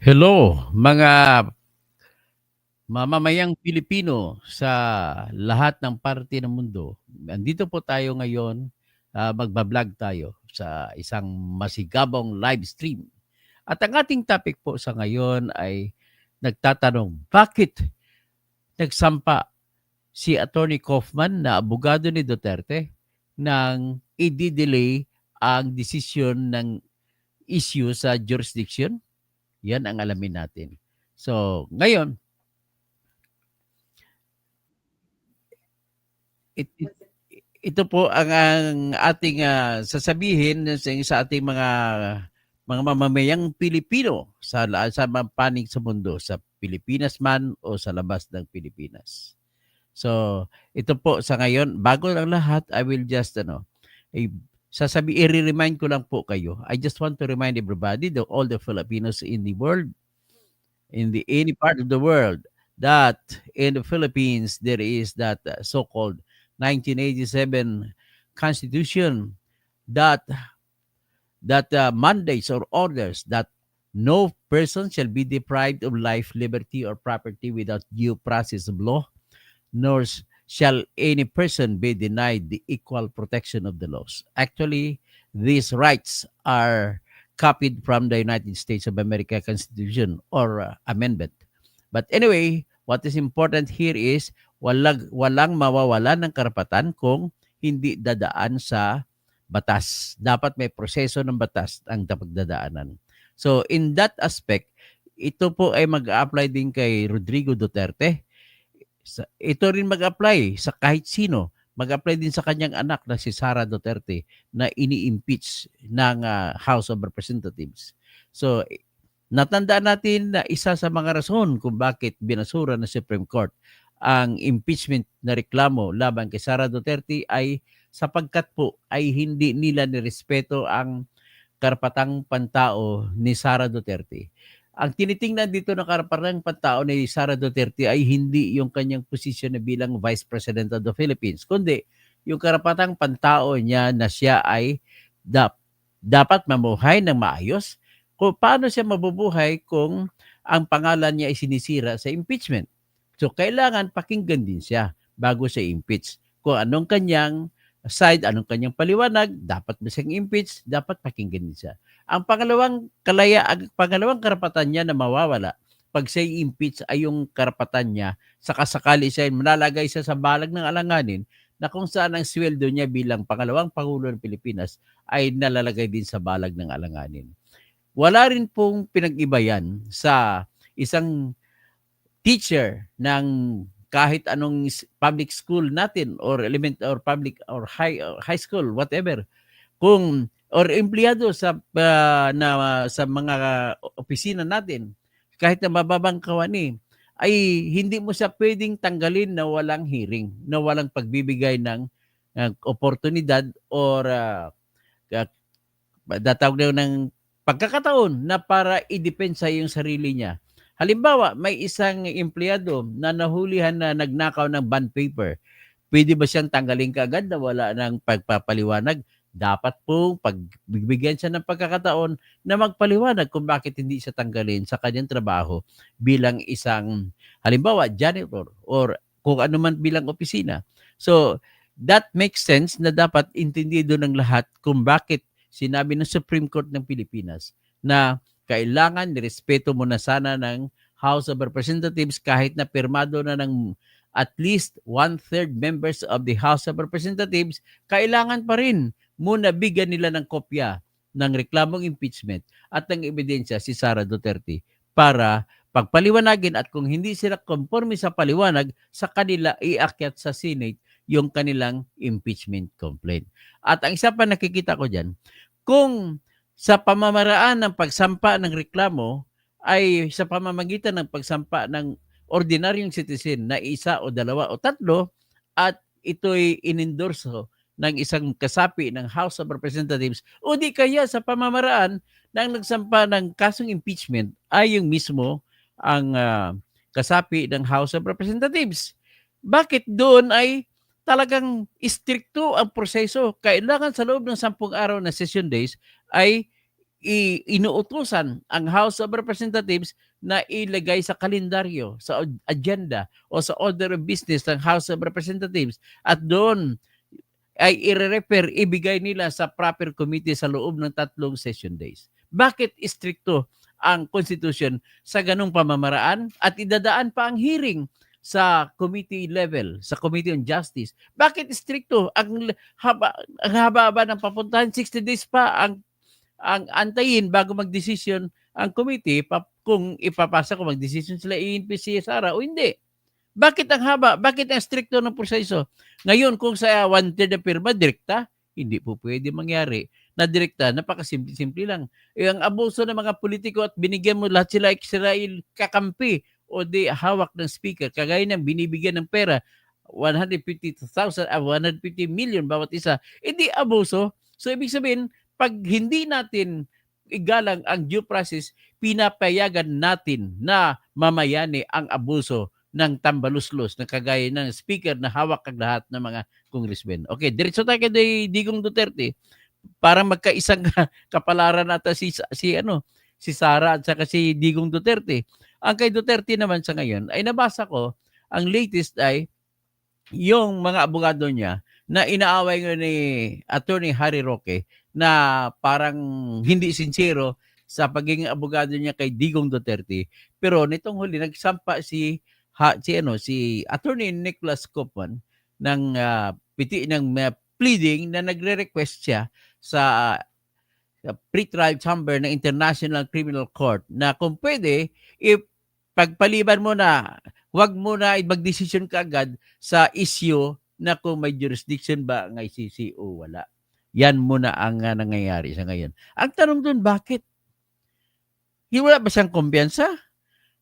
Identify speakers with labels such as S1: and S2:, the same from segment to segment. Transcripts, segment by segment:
S1: Hello, mga mamamayang Pilipino sa lahat ng parte ng mundo. Nandito po tayo ngayon, magba-vlog tayo sa isang masigabong live stream. At ang ating topic po sa ngayon ay nagtatanong, bakit nagsampa si Attorney Kaufman na abogado ni Duterte nang i-delay ang desisyon ng issue sa jurisdiction? Yan ang alamin natin. So, ngayon, It it ito po ang ating, sasabihin sa ating mga mamamayang Pilipino sa panig sa mundo, sa Pilipinas man o sa labas ng Pilipinas. So, ito po sa ngayon, bago ang lahat, I will just i ire-remind ko lang po kayo. I just want to remind everybody, all the Filipinos in the world, in the any part of the world, that in the Philippines there is that so-called 1987 Constitution that mandates or orders that no person shall be deprived of life, liberty, or property without due process of law, nor shall any person be denied the equal protection of the laws. Actually, these rights are copied from the United States of America Constitution or amendment. But anyway, what is important here is walang mawawalan ng karapatan kung hindi dadaan sa batas. Dapat may proseso ng batas ang pagdadaanan. So in that aspect, ito po ay mag-apply din kay Rodrigo Duterte. Ito rin mag-apply sa kahit sino. Mag-apply din sa kanyang anak na si Sara Duterte na ini-impeach ng House of Representatives. So natandaan natin na isa sa mga rason kung bakit binasura ng Supreme Court ang impeachment na reklamo laban kay Sara Duterte ay sapagkat po ay hindi nila nirespeto ang karapatang pantao ni Sara Duterte. Ang tinitingnan dito ng karapatang pantao ni Sara Duterte ay hindi yung kanyang posisyon na bilang Vice President of the Philippines, kundi yung karapatang pantao niya na siya ay dapat mamuhay ng maayos. Kung paano siya mabubuhay kung ang pangalan niya ay sinisira sa impeachment. So, kailangan pakinggan din siya bago siya impeach. Kung anong kanyang side, anong kanyang paliwanag, dapat ba siyang impeach, dapat pakinggan din siya. Ang pangalawang karapatan niya na mawawala pag siya impeach ay yung karapatan niya sa kasakali siya malalagay siya sa balag ng alanganin na kung saan ang sweldo niya bilang pangalawang Pangulo ng Pilipinas ay nalalagay din sa balag ng alanganin. Wala rin pong pinag-iba yan sa isang teacher ng kahit anong public school natin or public or high school, whatever. Kung or empleyado sa mga opisina natin, kahit na mababang kawani, ay hindi mo siya pwedeng tanggalin na walang hearing, na walang pagbibigay ng oportunidad or datawag ng pagkakataon na para i-depensa yung sarili niya. Halimbawa, may isang empleyado na nahulihan na nagnakaw ng bond paper. Pwede ba siyang tanggalin kaagad na wala ng pagpapaliwanag? Dapat po pagbibigyan siya ng pagkakataon na magpaliwanag kung bakit hindi siya tanggalin sa kanyang trabaho bilang isang, halimbawa, janitor or kung ano man bilang opisina. So, that makes sense na dapat intindido ng lahat kung bakit sinabi ng Supreme Court ng Pilipinas na kailangan nirespeto mo na sana ng House of Representatives kahit na pirmado na ng at least 1/3 members of the House of Representatives, kailangan pa rin muna bigyan nila ng kopya ng reklamong impeachment at ng ebidensya si Sara Duterte para pagpaliwanagin at kung hindi sila conforme sa paliwanag, sa kanila iakyat sa Senate yung kanilang impeachment complaint. At ang isa pa nakikita ko dyan, kung sa pamamaraan ng pagsampa ng reklamo ay sa pamamagitan ng pagsampa ng ordinaryong citizen na isa o dalawa o tatlo at ito'y inendorso ng isang kasapi ng House of Representatives o di kaya sa pamamaraan ng nagsampa ng kasong impeachment ay yung mismo ang kasapi ng House of Representatives. Bakit doon ay talagang istrikto ang proseso? Kailangan sa loob ng 10 araw na session days ay inuutusan ang House of Representatives na ilagay sa kalendaryo, sa agenda o sa order of business ng House of Representatives at doon ay i-refer, ibigay nila sa proper committee sa loob ng 3 session days. Bakit istrikto ang Constitution sa ganung pamamaraan at idadaan pa ang hearing sa committee level, sa Committee on Justice? Bakit istrikto ang haba ng papuntahan? 60 days pa ang antayin bago magdesisyon ang committee kung ipapasa, kung magdesisyon sila i-impeach si Sara o hindi. Bakit ang haba? Bakit ang stricto ng proseso? Ngayon, kung sa wanted na pirma, direkta, hindi po pwede mangyari na direkta, napakasimple-simple lang. Ang abuso ng mga politiko at binigyan mo lahat sila Israel kakampi o di hawak ng speaker, kagaya ng binibigyan ng pera, 150,000, 150 million bawat isa, hindi abuso. So, ibig sabihin, pag hindi natin igalang ang due process, pinapayagan natin na mamayani ang abuso ng tambaluslos na kagaya ng speaker na hawak ang lahat ng mga congressmen. Okay, diretso tayo kay Digong Duterte. Para magkaisang kapalaran nata si Sara at saka si Digong Duterte. Ang kay Duterte naman sa ngayon ay nabasa ko, ang latest ay yung mga abogado niya na inaaway ngayon ni Attorney Harry Roque na parang hindi sincero sa pagiging abogado niya kay Digong Duterte. Pero nitong huli nagsampa si Attorney Nicholas Koopman ng pleading na nagre-request siya sa pre-trial chamber ng International Criminal Court na kung pwede, pagpaliban mo na, wag mo na mag-decision ka agad sa issue na kung may jurisdiction ba ang ICC o wala. Yan muna ang nangyayari sa ngayon. Ang tanong dun, bakit? Wala ba siyang kumpiyansa?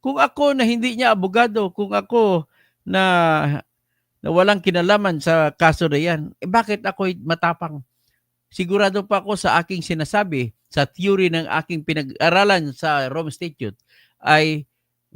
S1: Kung ako na hindi niya abogado, kung ako na walang kinalaman sa kaso na yan, bakit ako matapang? Sigurado pa ako sa aking sinasabi, sa theory ng aking pinag-aralan sa Rome Statute, ay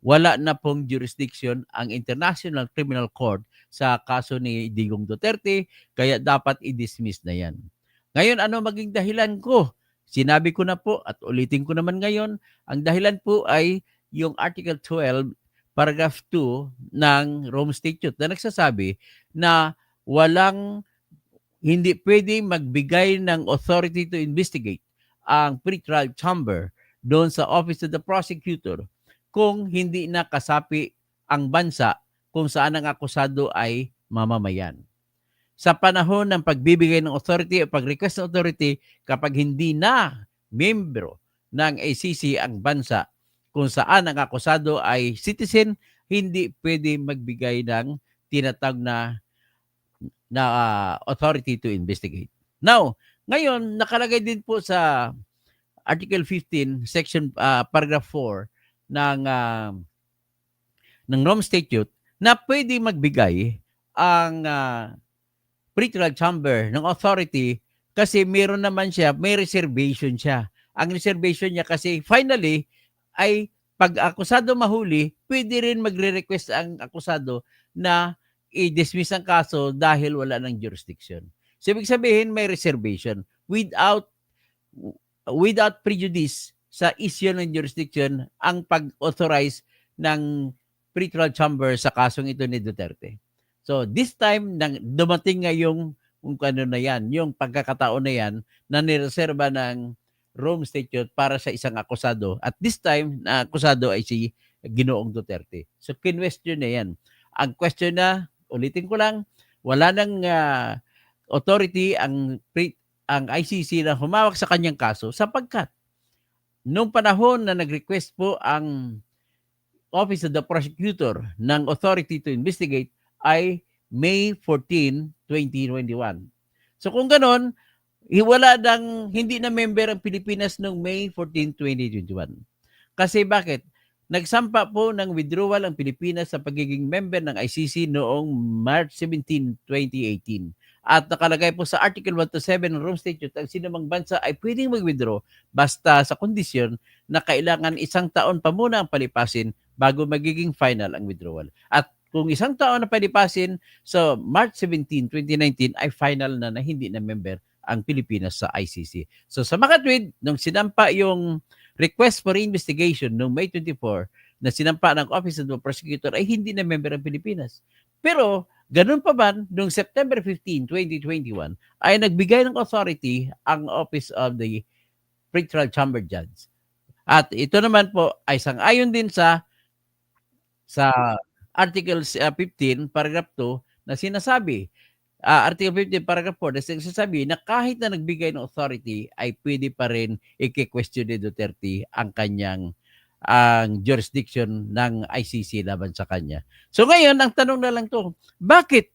S1: wala na pong jurisdiction ang International Criminal Court sa kaso ni Digong Duterte, kaya dapat i-dismiss na yan. Ngayon, ano maging dahilan ko? Sinabi ko na po at ulitin ko naman ngayon, ang dahilan po ay yung Article 12, Paragraph 2 ng Rome Statute na nagsasabi na hindi pwede magbigay ng authority to investigate ang pre-trial chamber doon sa Office of the Prosecutor kung hindi na kasapi ang bansa kung saan ang akusado ay mamamayan. Sa panahon ng pagbibigay ng authority o pag-request ng authority, kapag hindi na membro ng ACC ang bansa kung saan ang akusado ay citizen, hindi pwede magbigay ng tinatawag na authority to investigate. Now, ngayon, nakalagay din po sa Article 15, Section Paragraph 4 ng Rome Statute na pwede magbigay ang pre-trial chamber ng authority kasi meron naman siya, may reservation siya. Ang reservation niya kasi finally ay pag akusado mahuli, pwede rin magre-request ang akusado na i-dismiss ang kaso dahil wala ng jurisdiction. So, ibig sabihin may reservation without prejudice sa issue ng jurisdiction ang pag-authorize ng pre-trial chamber sa kasong ito ni Duterte. So, this time, dumating nga yung yung pagkakataon na yan na nireserba ng Rome Statute para sa isang akusado. At this time, na akusado ay si Ginoong Duterte. So, kinwestiyon na yan. Ang question na, ulitin ko lang, wala nang authority ang ICC na humawak sa kanyang kaso sapagkat noong panahon na nag-request po ang Office of the Prosecutor ng authority to investigate ay May 14, 2021. So kung ganon, hindi na member ang Pilipinas noong May 14, 2021. Kasi bakit? Nagsampa po ng withdrawal ang Pilipinas sa pagiging member ng ICC noong March 17, 2018. At nakalagay po sa Article 127 ng Rome Statute, ang sinumang bansa ay pwedeng mag-withdraw basta sa kondisyon na kailangan 1 taon pa muna ang palipasin bago magiging final ang withdrawal. At kung 1 taon na palipasin, so March 17, 2019 ay final na hindi na member ang Pilipinas sa ICC. So sa makatwid, nung sinampa yung request for investigation noong May 24 na sinampa ng Office of the Prosecutor ay hindi na member ang Pilipinas. Pero ganun pa man, noong September 15, 2021, ay nagbigay ng authority ang Office of the Pretrial Chamber Judge. At ito naman po ay sang-ayon din sa Article 15, Paragraph 2 na sinasabi, Article 15, Paragraph 4 na sinasabi na kahit na nagbigay ng authority ay pwede pa rin i-question ni Duterte ang jurisdiction ng ICC laban sa kanya. So ngayon, ang tanong na lang to, bakit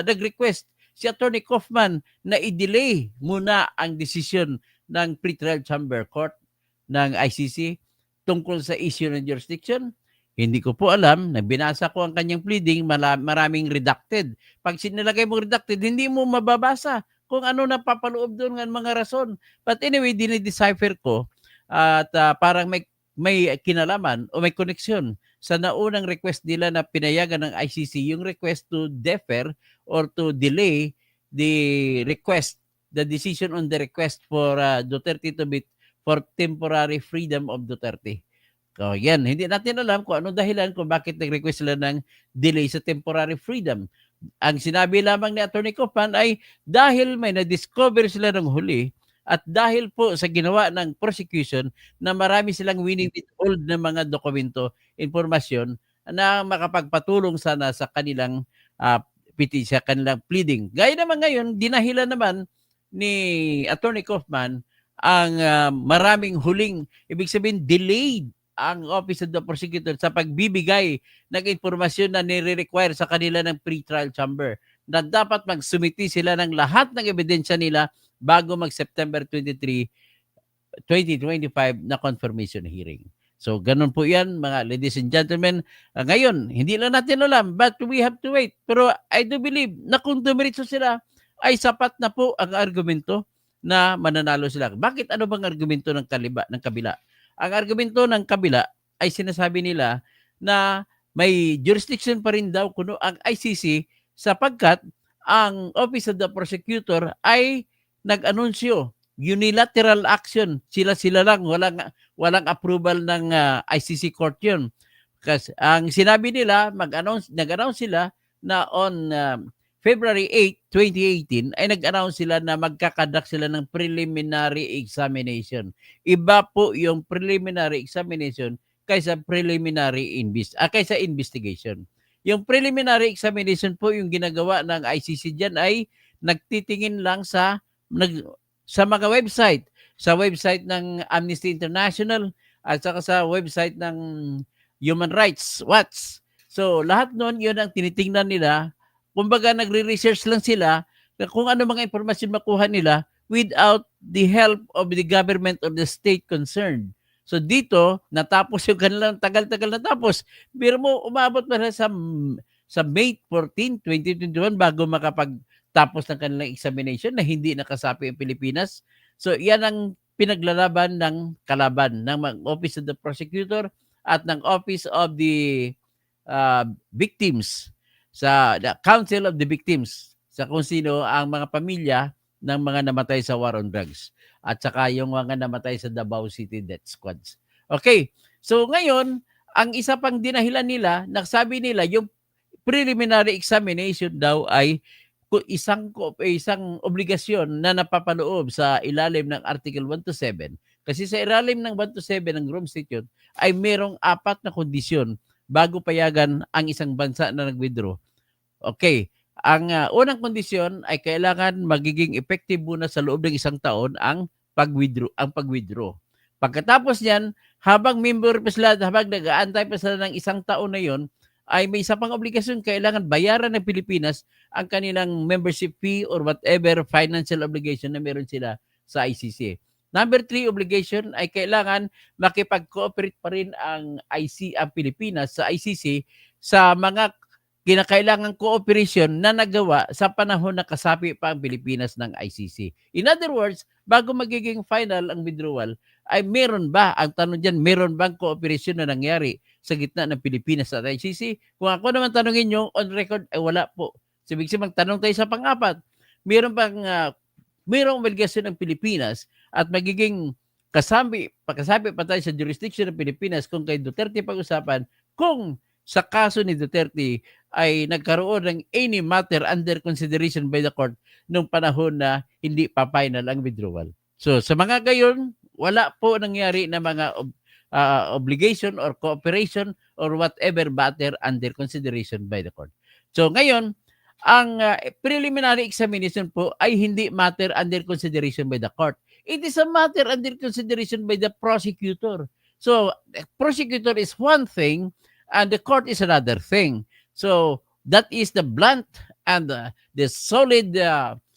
S1: nag-request si Attorney Kaufman na i-delay muna ang desisyon ng Pretrial Chamber Court ng ICC tungkol sa issue ng jurisdiction? Hindi ko po alam. Nabinasa ko ang kanyang pleading, maraming redacted. Pag sinilagay mo redacted, hindi mo mababasa kung ano napapaloob doon ng mga rason. But anyway, dinidecipher ko at parang may kinalaman o may koneksyon sa naunang request nila na pinayagan ng ICC, yung request to defer or to delay the decision on the request for Duterte to be for temporary freedom of Duterte. So, yan. Hindi natin alam kung anong dahilan kung bakit nag-request sila ng delay sa temporary freedom. Ang sinabi lamang ni Atty. Kaufman ay dahil may na-discover sila ng huli at dahil po sa ginawa ng prosecution na marami silang winning withhold na mga dokumento, informasyon na makapagpatulong sana sa kanilang sa kanilang pleading. Gaya naman ngayon, dinahilan naman ni Atty. Kaufman ang maraming huling, ibig sabihin delayed ang Office of the Prosecutor sa pagbibigay ng informasyon na nire-require sa kanila ng pre-trial chamber na dapat magsumiti sila ng lahat ng ebidensya nila bago mag-September 23, 2025 na confirmation hearing. So, ganun po yan, mga ladies and gentlemen. Ngayon, hindi lang natin alam, but we have to wait. Pero I do believe na kung dumiritso sila, ay sapat na po ang argumento na mananalo sila. Bakit? Ano bang argumento ng kabila? Ang argumento ng kabila ay sinasabi nila na may jurisdiction pa rin daw kuno ang ICC sapagkat ang Office of the Prosecutor ay nag-anunsyo unilateral action. Sila lang, walang approval ng ICC court 'yun. Kasi ang sinabi nila, nag-announce sila na on February 8, 2018 ay nag-announce sila na magkakadak sila ng preliminary examination. Iba po yung preliminary examination kaysa kaysa investigation. Yung preliminary examination po yung ginagawa ng ICC diyan ay nagtitingin lang sa mga website, sa website ng Amnesty International at saka sa website ng Human Rights Watch. So lahat noon yun ang tinitingnan nila. Kumbaga nagre-research lang sila kung ano mga impormasyon makuha nila without the help of the government or the state concerned. So dito, natapos yung kanilang tagal-tagal natapos. Pero mo, umabot pa sa May 14, 2021 bago makapagtapos ng kanilang examination na hindi nakasapi ang Pilipinas. So yan ang pinaglalaban ng kalaban ng Office of the Prosecutor at ng Office of the Victims sa the Council of the Victims sa kung sino ang mga pamilya ng mga namatay sa war on drugs at saka yung mga namatay sa Davao City Death Squads. Okay, so ngayon, ang isa pang dinahilan nila, nagsabi nila yung preliminary examination daw ay isang obligasyon na napapaloob sa ilalim ng Article 1 to 7. Kasi sa ilalim ng 1 to 7 ng Rome Statute ay merong 4 na kondisyon bago payagan ang isang bansa na nag-withdraw. Okay, ang unang kondisyon ay kailangan magiging effective muna sa loob ng isang taon ang pag-withdraw. Pagkatapos niyan, habang member pa sila, habang nag-aantay pa sila ng isang taon na yon, ay may isa pang obligasyon, kailangan bayaran ng Pilipinas ang kanilang membership fee or whatever financial obligation na meron sila sa ICC. Number 3 obligation ay kailangan makipag-cooperate pa rin ang Pilipinas sa ICC sa mga kinakailangang cooperation na nagawa sa panahon na kasapi pa ang Pilipinas ng ICC. In other words, bago magiging final ang withdrawal, ay meron ba, ang tanong dyan, meron bang cooperation na nangyari sa gitna ng Pilipinas at ICC? Kung ako naman tanongin nyo, on record, ay wala po. So, ibig sabihin, magtanong tayo sa pang-apat, mayroong obligasyon ng Pilipinas at magiging pagkasabi pa tayo sa jurisdiction ng Pilipinas kung kay Duterte pag-usapan, kung sa kaso ni Duterte ay nagkaroon ng any matter under consideration by the court nung panahon na hindi pa final ang withdrawal. So sa mga gayon, wala po nangyari na mga obligation or cooperation or whatever matter under consideration by the court. So ngayon, ang preliminary examination po ay hindi matter under consideration by the court. It is a matter under consideration by the prosecutor. So, the prosecutor is one thing and the court is another thing. So, that is the blunt and the solid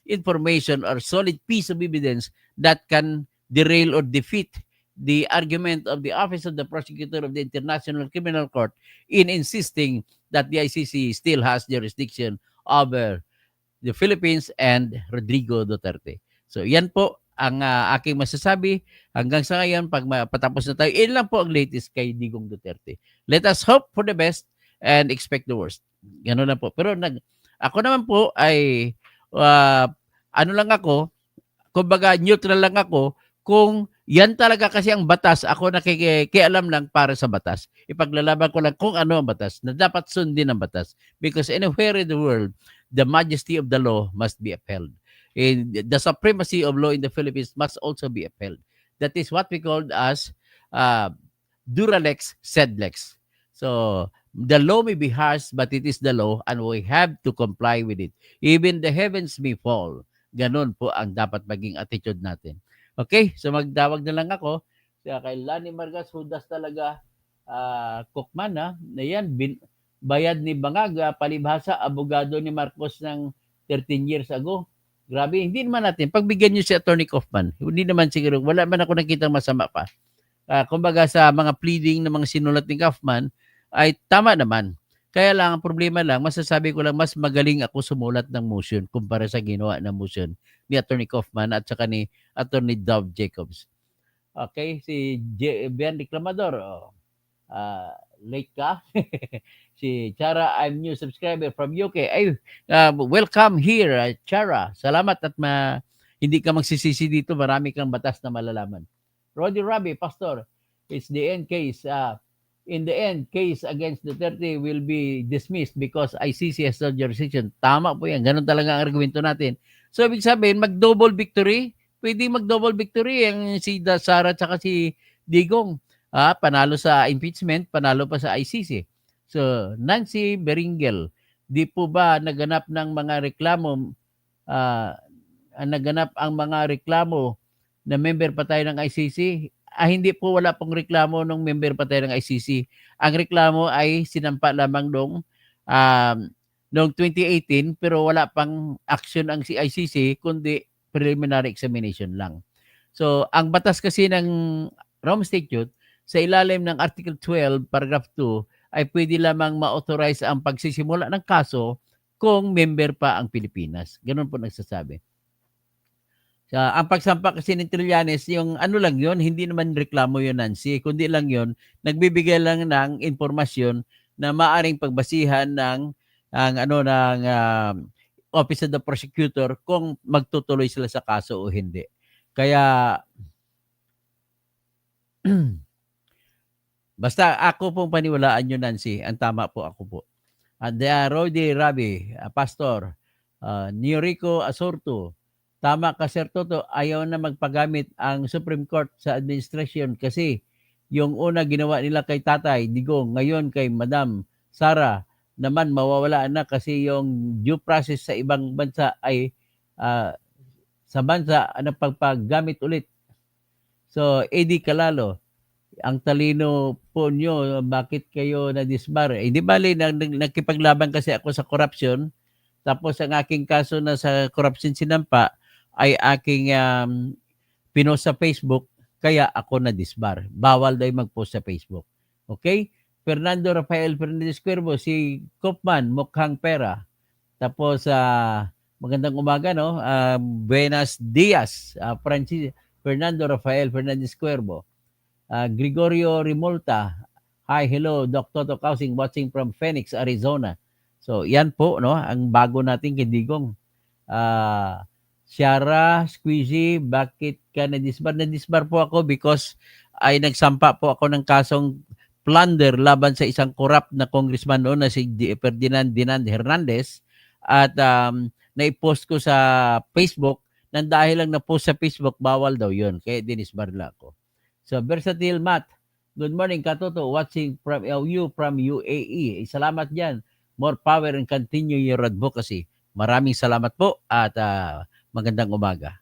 S1: information or solid piece of evidence that can derail or defeat the argument of the Office of the Prosecutor of the International Criminal Court in insisting that the ICC still has jurisdiction over the Philippines and Rodrigo Duterte. So yan po ang aking masasabi hanggang sa ngayon. Pag patapos na tayo, ilan lang po ang latest kay Digong Duterte. Let us hope for the best and expect the worst. Gano'n na po. Pero ako naman po ay ano lang ako, kumbaga neutral lang ako kung yan talaga kasi ang batas, ako nakikialam lang para sa batas. Ipaglalaban ko lang kung ano ang batas, na dapat sundin ang batas. Because anywhere in the world, the majesty of the law must be upheld. And the supremacy of law in the Philippines must also be upheld. That is what we call as Duralex sed lex. So, the law may be harsh, but it is the law and we have to comply with it. Even the heavens may fall. Ganon po ang dapat maging attitude natin. Okay, so magdawag na lang ako kay Lani Margas, hudas talaga Cookman na yan, bayad ni Bangaga, palibhasa, abogado ni Marcos ng 13 years ago. Grabe, hindi naman natin, pagbigyan nyo si Attorney Kaufman, hindi naman siguro, wala man ako nakita masama pa. Kumbaga sa mga pleading ng mga sinulat ni Kaufman, ay tama naman. Kaya lang, ang problema lang, masasabi ko lang, mas magaling ako sumulat ng motion kumpara sa ginawa ng motion ni Attorney Kaufman at saka ni Attorney Dove Jacobs. Okay, si Ben Reclamador, late ka. Si Chara, I'm new subscriber from UK. Ay, welcome here, Chara. Salamat at hindi ka magsisisi dito. Marami kang batas na malalaman. Roddy Rabi, Pastor, it's the end case. In the end, case against Duterte will be dismissed because ICC has no jurisdiction. Tama po yan. Ganun talaga ang argumento natin. So, ibig sabihin, mag-double victory. Pwede mag-double victory ang si Sara at si Digong. Panalo sa impeachment, panalo pa sa ICC. So, Nancy Beringel, di po ba naganap ng mga reklamo, naganap ang mga reklamo na member pa tayo ng ICC? Hindi po, wala pong reklamo ng member pa tayo ng ICC. Ang reklamo ay sinampa lamang noong 2018 pero wala pang action ang ICC kundi preliminary examination lang. So, ang batas kasi ng Rome Statute sa ilalim ng Article 12, Paragraph 2 ay pwede lamang ma-authorize ang pagsisimula ng kaso kung member pa ang Pilipinas. Ganun po nagsasabi. Ang pagsampa kasi ni Trillanes, yung ano lang yon, hindi naman reklamo yun, Nancy, kundi lang yon, nagbibigay lang ng informasyon na maaring pagbasihan ng Office of the Prosecutor kung magtutuloy sila sa kaso o hindi. Kaya basta ako pong paniwalaan nyo, Nancy, ang tama po ako po. And Roddy Rabi, Pastor, Niorico Asorto, tama ka, Sir Toto, ayaw na magpagamit ang Supreme Court sa administration kasi yung una ginawa nila kay Tatay Digong, ngayon kay Madam Sara naman mawawala na kasi yung due process sa ibang bansa ay sa bansa pagpagamit ulit. So, Eddie Calalo, ang talino po nyo, bakit kayo na-disbar? Di bali, nagkipaglaban kasi ako sa corruption, tapos ang aking kaso na sa corruption sinampa, ay aking pinost sa Facebook, kaya ako na-disbar. Bawal daw mag-post sa Facebook. Okay? Fernando Rafael Fernandez Cuervo, si Kopman, mukhang pera. Tapos, magandang umaga, no? Buenos dias, Fernando Rafael Fernandez Cuervo. Gregorio Rimolta, hi, hello, Dr. Tokausing, watching from Phoenix, Arizona. So, yan po, no? Ang bago nating kindigong. Ciara, Squeezy, bakit ka na-disbar? Na-disbar po ako because ay nagsampa po ako ng kasong plunder laban sa isang corrupt na congressman noon na si Ferdinand Dinan Hernandez at naipost ko sa Facebook nang dahil lang na-post sa Facebook, bawal daw yun. Kaya dinisbar na ako. So, Versatile Matt, good morning, Katoto, watching from LU from UAE. Salamat dyan. More power and continue your advocacy. Maraming salamat po at magandang umaga.